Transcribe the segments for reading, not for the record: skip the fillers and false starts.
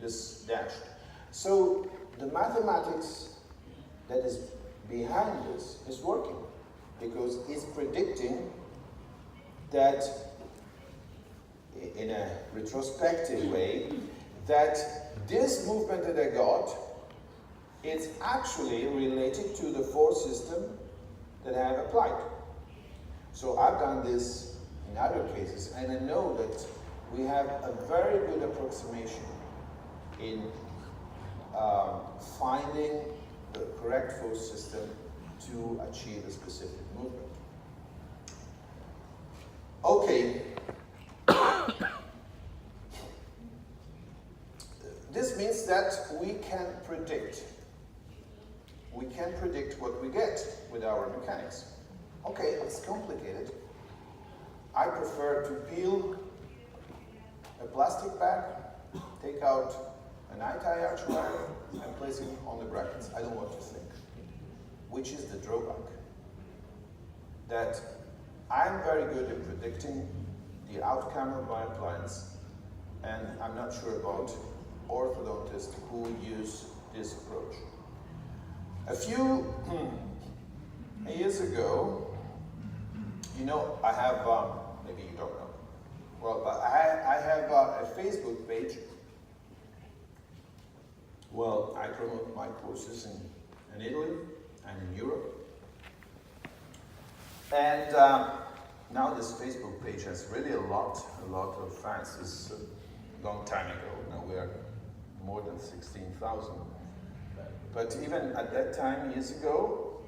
this dashed. So the mathematics that is behind this is working because it's predicting that in a retrospective way that this movement that I got is actually related to the force system that I have applied. So I've done this in other cases, and I know that we have a very good approximation in finding the correct force system to achieve a specific movement. Okay. This means that we can predict. We can predict what we get with our mechanics. Okay, it's complicated. I prefer to peel a plastic bag, take out an anti-arch wire, and place it on the brackets. I don't want to think. Which is the drawback? That I'm very good at predicting the outcome of my appliance, and I'm not sure about orthodontists who use this approach. A few years ago, you know, I have, maybe you don't know, well, but I have a Facebook page. Well, I promote my courses in Italy and in Europe. And now this Facebook page has really a lot of fans. This is a long time ago. Now we are more than 16,000. But even at that time, years ago,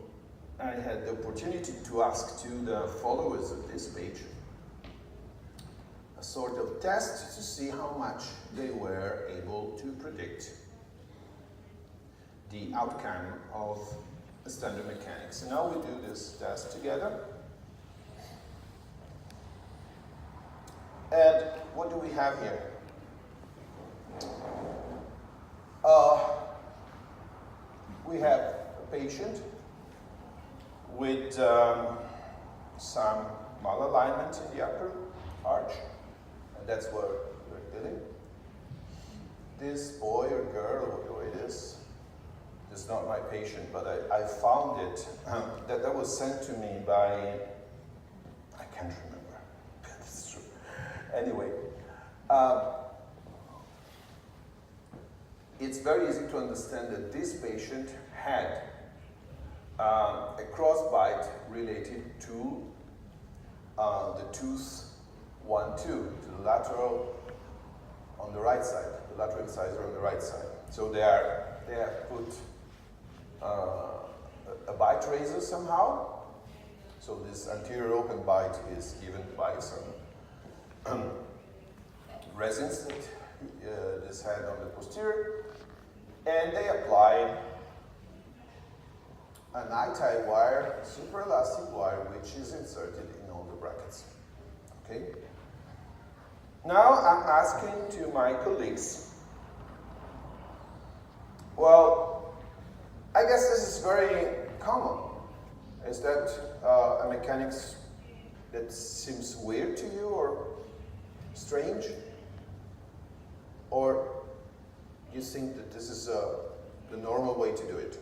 I had the opportunity to ask to the followers of this page a sort of test to see how much they were able to predict the outcome of standard mechanics. So now we do this test together. And what do we have here? We have a patient with some malalignment in the upper arch, and that's what we're dealing. This boy or girl, or whatever it is not my patient, but I found it, that was sent to me by, I can't remember, it's true. Anyway, it's very easy to understand that this patient had a crossbite related to the tooth 1, 2, to the lateral on the right side, the lateral incisor on the right side. So they have put a bite razor somehow. So this anterior open bite is given by some resins that this had on the posterior, and they apply an eye-tie wire, super elastic wire, which is inserted in all the brackets. Okay. Now I'm asking to my colleagues, well, I guess this is very common. Is that a mechanics that seems weird to you or strange? Or you think that this is the normal way to do it?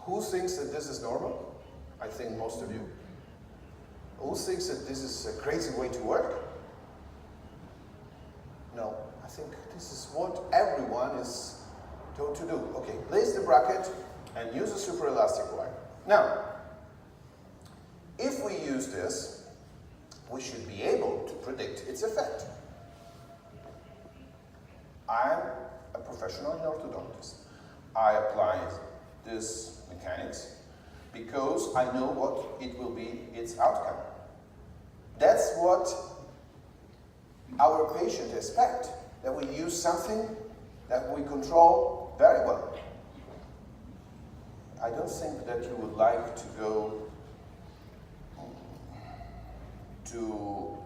Who thinks that this is normal? I think most of you. Who thinks that this is a crazy way to work? No, I think this is what everyone is told to do. Okay, place the bracket and use a super elastic wire. Now, if we use this, we should be able to predict its effect. I'm a professional orthodontist. I apply this mechanics because I know what it will be its outcome. That's what our patient expect, that we use something that we control very well. I don't think that you would like to go to,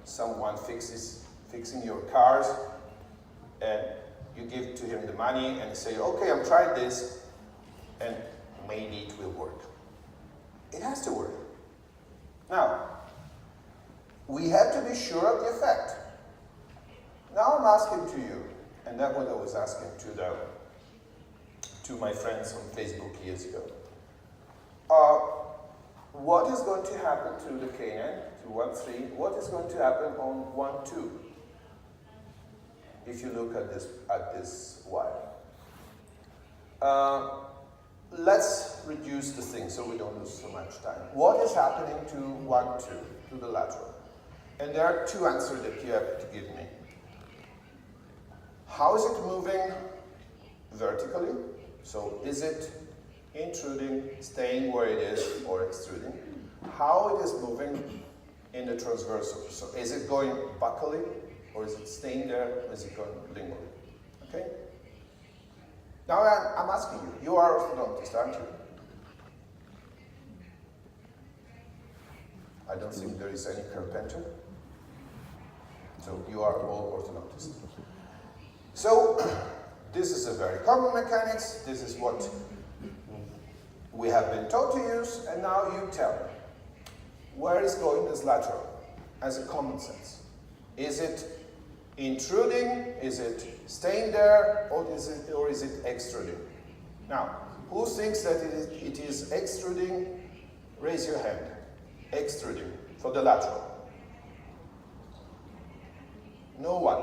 someone fixing your cars, and you give to him the money and say, okay, I'm trying this, and maybe it will work. It has to work. Now, we have to be sure of the effect. Now I'm asking to you, and that's what I was asking to my friends on Facebook years ago. What is going to happen to the Kn, to 1, 3? What is going to happen on 1, 2? If you look at this wire. Let's reduce the thing so we don't lose so much time. What is happening to 1, 2, to the lateral? And there are two answers that you have to give me. How is it moving vertically? So is it intruding, staying where it is, or extruding? How it is moving in the transversal. So is it going buccally, or is it staying there, or is it going lingually? Okay? Now I'm asking you, you are orthodontist, aren't you? I don't think there is any carpenter. So you are all orthodontists. So this is a very common mechanics. This is what we have been taught to use, and now you tell me, where is going this lateral as a common sense? Is it intruding? Is it staying there? Or is it extruding? Now, who thinks that it is extruding? Raise your hand. Extruding for the lateral. No one.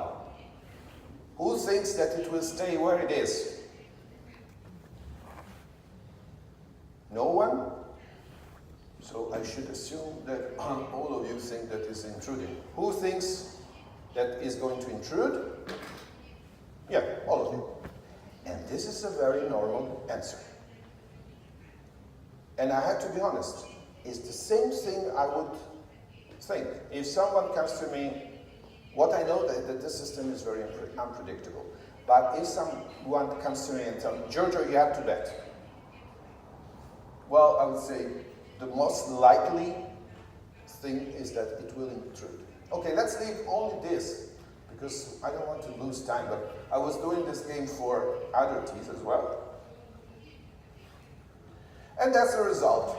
Who thinks that it will stay where it is? No one? So I should assume that all of you think that is intruding. Who thinks that is going to intrude? Yeah, all of you. And this is a very normal answer. And I have to be honest, it's the same thing I would think. If someone comes to me, what I know that this system is very unpredictable. But if someone comes to me and tells me, Giorgio, you have to bet. Well, I would say the most likely thing is that it will intrude. Okay, let's leave only this, because I don't want to lose time, but I was doing this game for other teeth as well. And that's the result.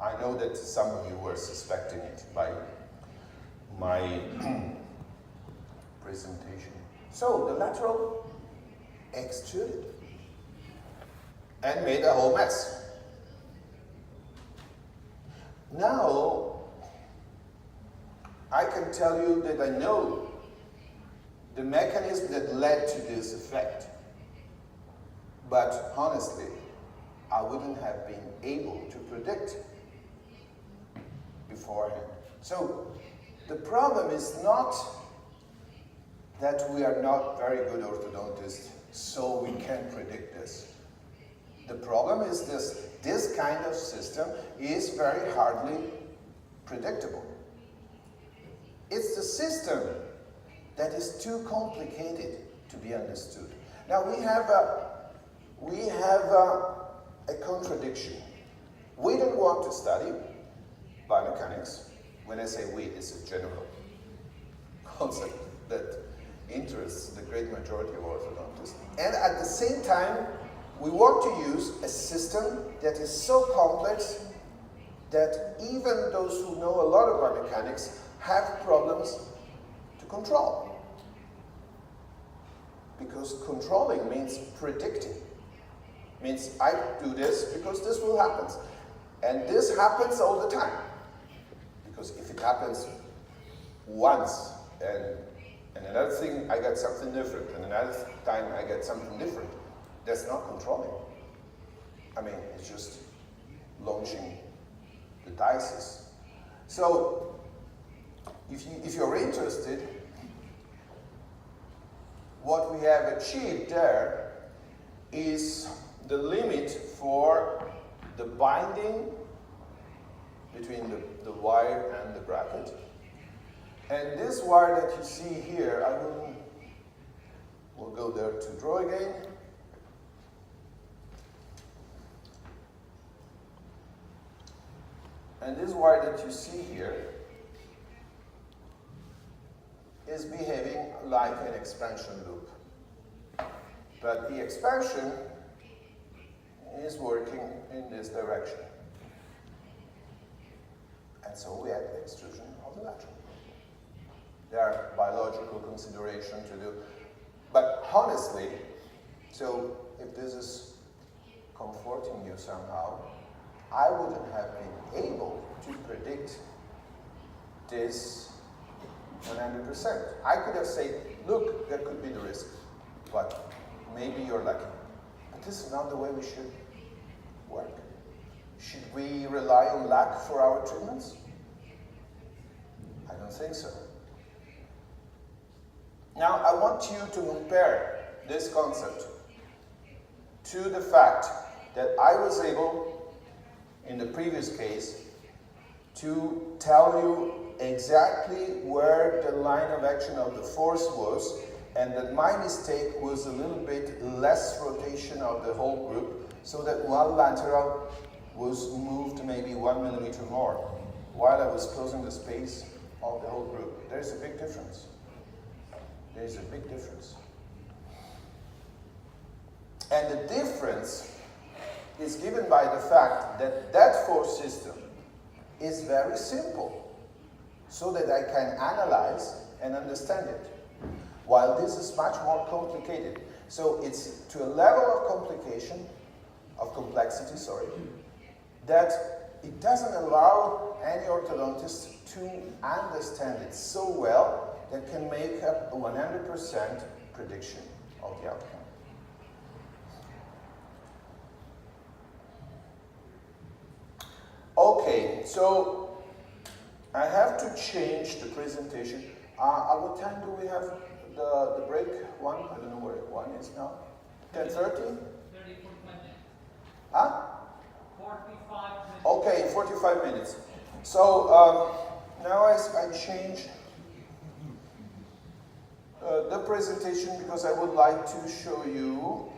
I know that some of you were suspecting it by my presentation. So the lateral extruded and made a whole mess. Now, I can tell you that I know the mechanism that led to this effect. But honestly, I wouldn't have been able to predict beforehand. So, the problem is not that we are not very good orthodontists, so we can predict this. The problem is this kind of system is very hardly predictable. It's the system that is too complicated to be understood. Now we have a contradiction. We don't want to study biomechanics. When I say we, it's a general concept that interests the great majority of orthodontists. And at the same time, we want to use a system that is so complex that even those who know a lot of biomechanics have problems to control. Because controlling means predicting. Means I do this because this will happen. And this happens all the time. Because if it happens once and another thing I get something different and another time I get something different, that's not controlling. I mean, it's just launching the dices. So, if you're interested, what we have achieved there is the limit for the binding between the wire and the bracket. And this wire that you see here, we'll go there to draw again. And this wire that you see here is behaving like an expansion loop. But the expansion is working in this direction. And so we have the extrusion of the lateral. There are biological considerations to do. But honestly, so if this is comforting you somehow, I wouldn't have been able to predict this 100%. I could have said, look, there could be the risk, but maybe you're lucky. But this is not the way we should work. Should we rely on luck for our treatments? I don't think so. Now, I want you to compare this concept to the fact that I was able, in the previous case, to tell you exactly where the line of action of the force was, and that my mistake was a little bit less rotation of the whole group, so that one lateral was moved maybe 1 millimeter more, while I was closing the space of the whole group. There's a big difference. There's a big difference. And the difference is given by the fact that that force system is very simple, so that I can analyze and understand it, while this is much more complicated. So it's to a level of complication, of complexity, sorry, that it doesn't allow any orthodontist to understand it so well that can make up a 100% prediction of the outcome. Okay, so I have to change the presentation. At what time do we have the break? One? I don't know where one is now. 10:30? 30, 45 minutes. Huh? 45 minutes. Okay, 45 minutes. So now I change the presentation because I would like to show you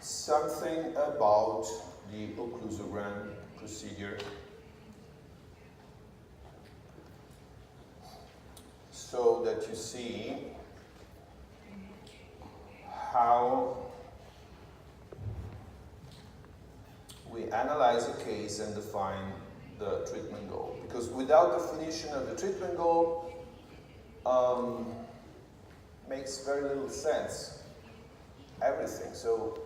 something about the occlusogram procedure, so that you see how we analyze a case and define the treatment goal. Because without definition of the treatment goal, makes very little sense, everything. So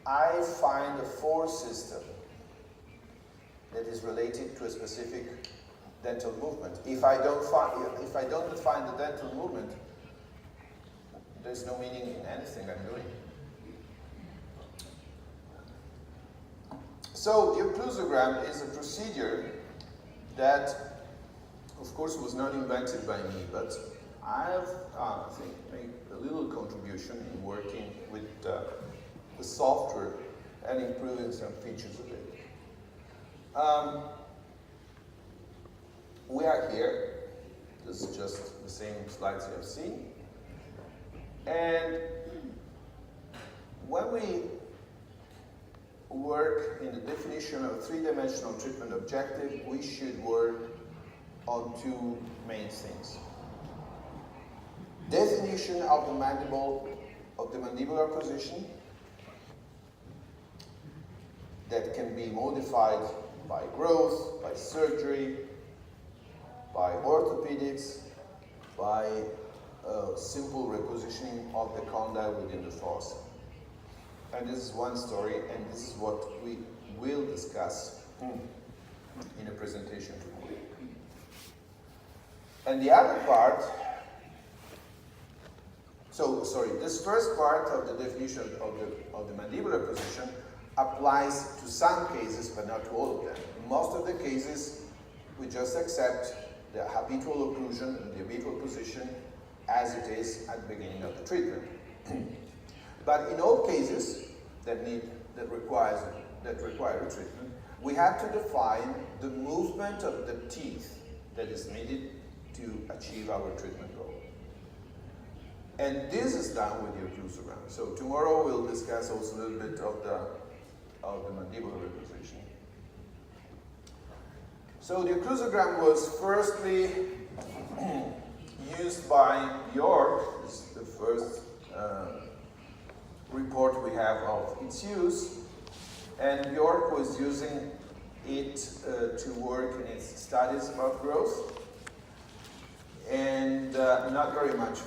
I find a force system that is related to a specific dental movement. If I don't define the dental movement, there's no meaning in anything I'm doing. So the occlusogram is a procedure that, of course, was not invented by me, but I have, I think, made a little contribution in working with the software and improving some features of it. We are here. This is just the same slides you have seen. And when we work in the definition of three-dimensional treatment objective, we should work on two main things. Definition of the mandible, of the mandibular position, that can be modified by growth, by surgery, by orthopedics, by simple repositioning of the condyle within the fossa. And this is one story, and this is what we will discuss in a presentation tomorrow. And the other part, this first part of the definition of the mandibular position applies to some cases, but not to all of them. In most of the cases, we just accept the habitual occlusion and the habitual position as it is at the beginning of the treatment. But in all cases that require a treatment, we have to define the movement of the teeth that is needed to achieve our treatment goal. And this is done with the occlusogram. So tomorrow we'll discuss also a little bit of the mandibular repositioning. So the occlusogram was firstly used by York. This is the first report we have of its use. And York was using it to work in its studies about growth, and not very much